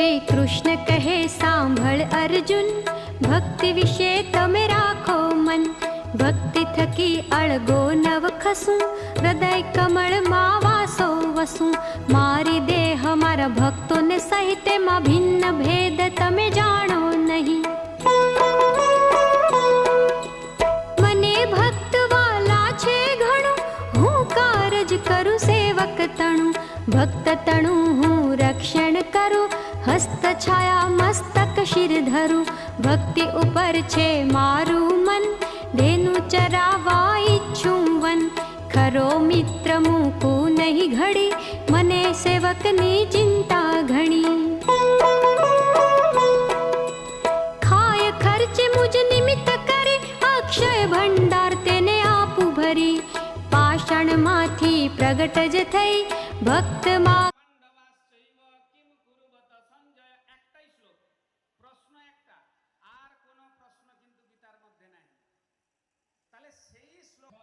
श्री कृष्ण कहे सांभळ अर्जुन, भक्ति विषे तमे राखो मन। भक्ति थकी अळगो नव खसू, हृदय कमल मा वासो वसू। मारी देह मारा भक्तो ने सहिते मा भिन्न भेद तमे जाणो नहीं। मने भक्त वाला छे घणो, हूँ कारज करू सेवक तणु। भक्त तणु हूँ रक्षण करू, हस्त छाया मस्तक शिर धरू। भक्ति उपर छे मारू मन, धेनु चरावा इच्छुं वन। खरो मित्र मूकू नहीं घड़ी, मने सेवक नी चिंता घणी। खाय खर्चे मुझ निमित्त करे, अक्षय भंडार तेने आपू भरी। पाषाण माथी प्रगट ज थई, भक्त मा প্রশ্ন একটা, আর কোনো প্রশ্ন কিন্তু গীতার মধ্যে নাই। তাহলে সেই শ্লোক